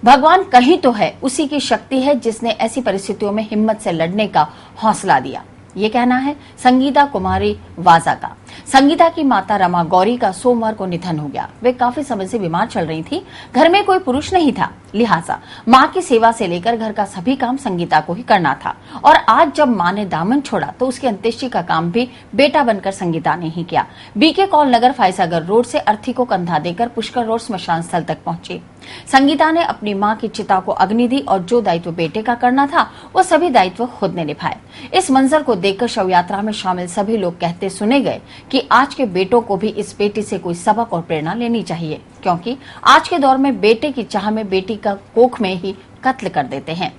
भगवान कहीं तो है, उसी की शक्ति है जिसने ऐसी परिस्थितियों में हिम्मत से लड़ने का हौसला दिया। ये कहना है संगीता कुमारी वाजा का। संगीता की माता रमा गौरी का सोमवार को निधन हो गया। वे काफी समय से बीमार चल रही थी। घर में कोई पुरुष नहीं था, लिहाजा मां की सेवा से लेकर घर का सभी काम संगीता को ही करना था। और आज जब मां ने दामन छोड़ा तो उसकी अंत्येष्टि का काम भी बेटा बनकर संगीता ने ही किया। बीके कॉल नगर फायसागर रोड से अर्थी को कंधा देकर पुष्कर रोड स्मशान स्थल तक पहुंची। संगीता ने अपनी मां की चिता को अग्नि दी और जो दायित्व बेटे का करना था वो सभी दायित्व खुद ने निभाए। इस मंजर को देखकर शव यात्रा में शामिल सभी लोग कहते सुने गए कि आज के बेटों को भी इस बेटी से कोई सबक और प्रेरणा लेनी चाहिए, क्योंकि आज के दौर में बेटे की चाह में बेटी का कोख में ही कत्ल कर देते हैं।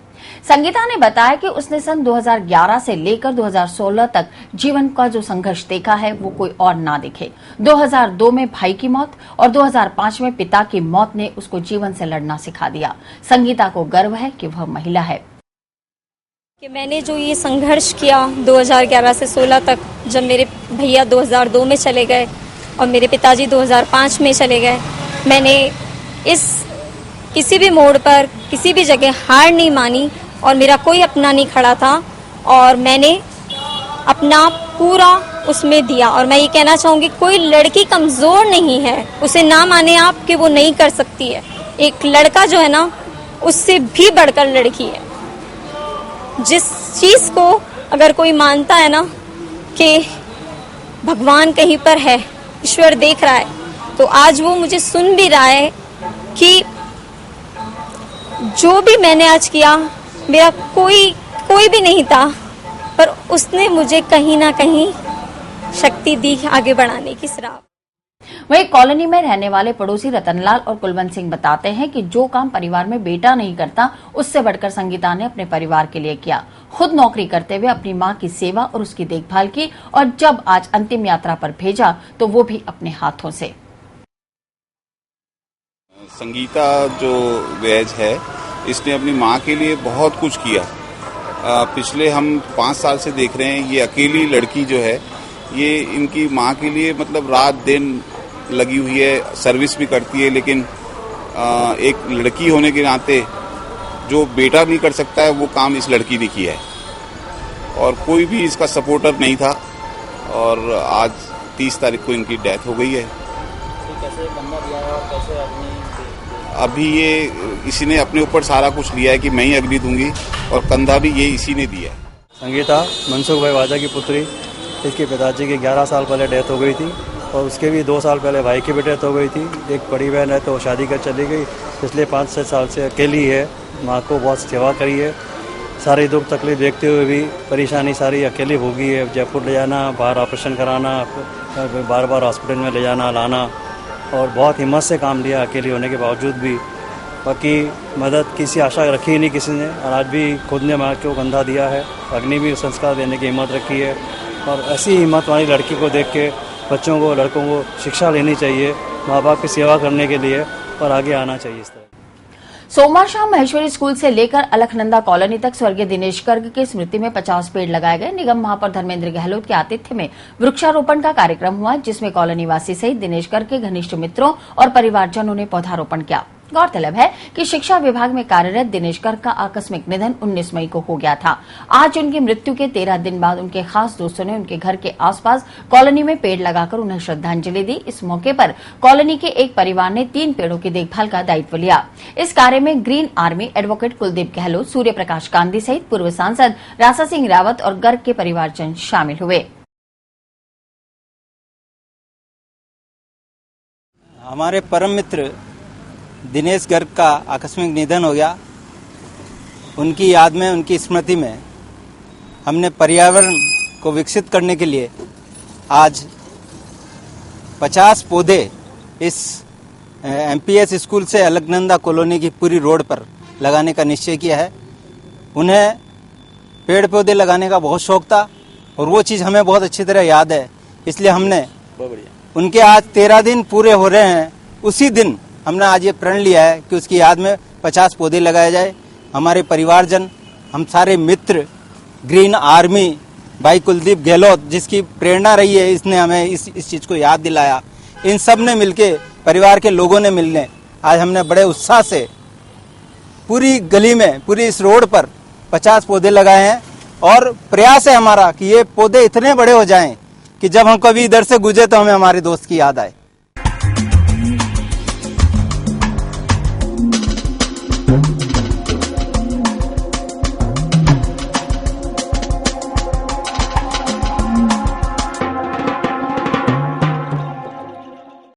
संगीता ने बताया कि उसने सन 2011 से लेकर 2016 तक जीवन का जो संघर्ष देखा है वो कोई और ना दिखे। 2002 में भाई की मौत और 2005 में पिता की मौत ने उसको जीवन से लड़ना सिखा दिया। संगीता को गर्व है कि वह महिला है। कि मैंने जो ये संघर्ष किया 2011 से 16 तक, जब मेरे भैया 2002 में चले गए और मेरे पिताजी 2005 में चले गए, मैंने इस किसी भी मोड़ पर किसी भी जगह हार नहीं मानी और मेरा कोई अपना नहीं खड़ा था और मैंने अपना पूरा उसमें दिया। और मैं ये कहना चाहूँगी, कोई लड़की कमज़ोर नहीं है, उसे ना माने आप कि वो नहीं कर सकती है। एक लड़का जो है ना, उससे भी बढ़कर लड़की है। जिस चीज़ को अगर कोई मानता है ना कि भगवान कहीं पर है, ईश्वर देख रहा है, तो आज वो मुझे सुन भी रहा है कि जो भी मैंने आज किया, मेरा कोई भी नहीं था, पर उसने मुझे कहीं ना कहीं शक्ति दी आगे बढ़ाने की राह। वहीं कॉलोनी में रहने वाले पड़ोसी रतनलाल और कुलवंत सिंह बताते हैं कि जो काम परिवार में बेटा नहीं करता, उससे बढ़कर संगीता ने अपने परिवार के लिए किया। खुद नौकरी करते हुए अपनी मां की सेवा और उसकी देखभाल की, और जब आज अंतिम यात्रा पर भेजा तो वो भी अपने हाथों से। संगीता जो वैज है, इसने अपनी माँ के लिए बहुत कुछ किया। पिछले हम 5 साल से देख रहे हैं, ये अकेली लड़की जो है, ये इनकी माँ के लिए मतलब रात दिन लगी हुई है, सर्विस भी करती है। लेकिन एक लड़की होने के नाते जो बेटा नहीं कर सकता है, वो काम इस लड़की ने किया है। और कोई भी इसका सपोर्टर नहीं था, और आज 30 तारीख को इनकी डेथ हो गई है। कैसे बंदा दिया है और कैसे अभी ये इसी ने अपने ऊपर सारा कुछ लिया है कि मैं ही अग्नि दूंगी, और कंधा भी ये इसी ने दिया है। संगीता मनसुख भाई वाजा की पुत्री, इसके पिताजी की 11 साल पहले डेथ हो गई थी, और उसके भी 2 साल पहले भाई की भी डेथ हो गई थी। एक बड़ी बहन है तो शादी कर चली गई। पिछले 5-6 साल से अकेली है, माँ को बहुत सेवा करी है। सारी दुख तकलीफ देखते हुए भी परेशानी सारी अकेली भोगी है। जयपुर ले जाना, बाहर ऑपरेशन कराना, बार बार हॉस्पिटल में ले जाना लाना, और बहुत हिम्मत से काम लिया अकेली होने के बावजूद भी। बाकी मदद किसी आशा रखी ही नहीं किसी ने, और आज भी खुद ने माँ को कंधा दिया है, अग्नि भी संस्कार देने की हिम्मत रखी है। और ऐसी हिम्मत वाली लड़की को देख के बच्चों को, लड़कों को शिक्षा लेनी चाहिए, माँ बाप की सेवा करने के लिए, और आगे आना चाहिए इस तरह। सोमवार शाम महेश्वरी स्कूल से लेकर अलखनंदा कॉलोनी तक स्वर्गीय दिनेश गर्ग की स्मृति में 50 पेड़ लगाए गए। निगम महापौर धर्मेंद्र गहलोत के आतिथ्य में वृक्षारोपण का कार्यक्रम हुआ, जिसमें कॉलोनी वासी सहित दिनेश गर्ग के घनिष्ठ मित्रों और परिवारजनों ने पौधारोपण किया। गौरतलब है कि शिक्षा विभाग में कार्यरत दिनेश गर्ग का आकस्मिक निधन 19 मई को हो गया था। आज उनकी मृत्यु के 13 दिन बाद उनके खास दोस्तों ने उनके घर के आसपास कॉलोनी में पेड़ लगाकर उन्हें श्रद्धांजलि दी। इस मौके पर कॉलोनी के एक परिवार ने 3 पेड़ों की देखभाल का दायित्व लिया। इस कार्य में green army advocate Kuldeep Gehlot, Surya Prakash Gandhi सहित पूर्व सांसद रासा सिंह रावत और गर्ग के परिवारजन शामिल हुए। हमारे परम मित्र दिनेश गर्ग का आकस्मिक निधन हो गया। उनकी याद में, उनकी स्मृति में हमने पर्यावरण को विकसित करने के लिए आज 50 पौधे इस एमपीएस स्कूल से अलकनंदा कॉलोनी की पूरी रोड पर लगाने का निश्चय किया है। उन्हें पेड़ पौधे लगाने का बहुत शौक था, और वो चीज़ हमें बहुत अच्छी तरह याद है। इसलिए हमने उनके आज 13 दिन पूरे हो रहे हैं, उसी दिन हमने आज ये प्रण लिया है कि उसकी याद में 50 पौधे लगाए जाए। हमारे परिवारजन, हम सारे मित्र, ग्रीन आर्मी, भाई कुलदीप गहलोत, जिसकी प्रेरणा रही है, इसने हमें इस चीज़ को याद दिलाया। इन सब ने मिलके, परिवार के लोगों ने मिलने, आज हमने बड़े उत्साह से पूरी गली में, पूरी इस रोड पर 50 पौधे लगाए हैं और प्रयास है हमारा कि ये पौधे इतने बड़े हो जाएं कि जब हम कभी इधर से गुजरे तो हमें हमारे दोस्त की याद आए।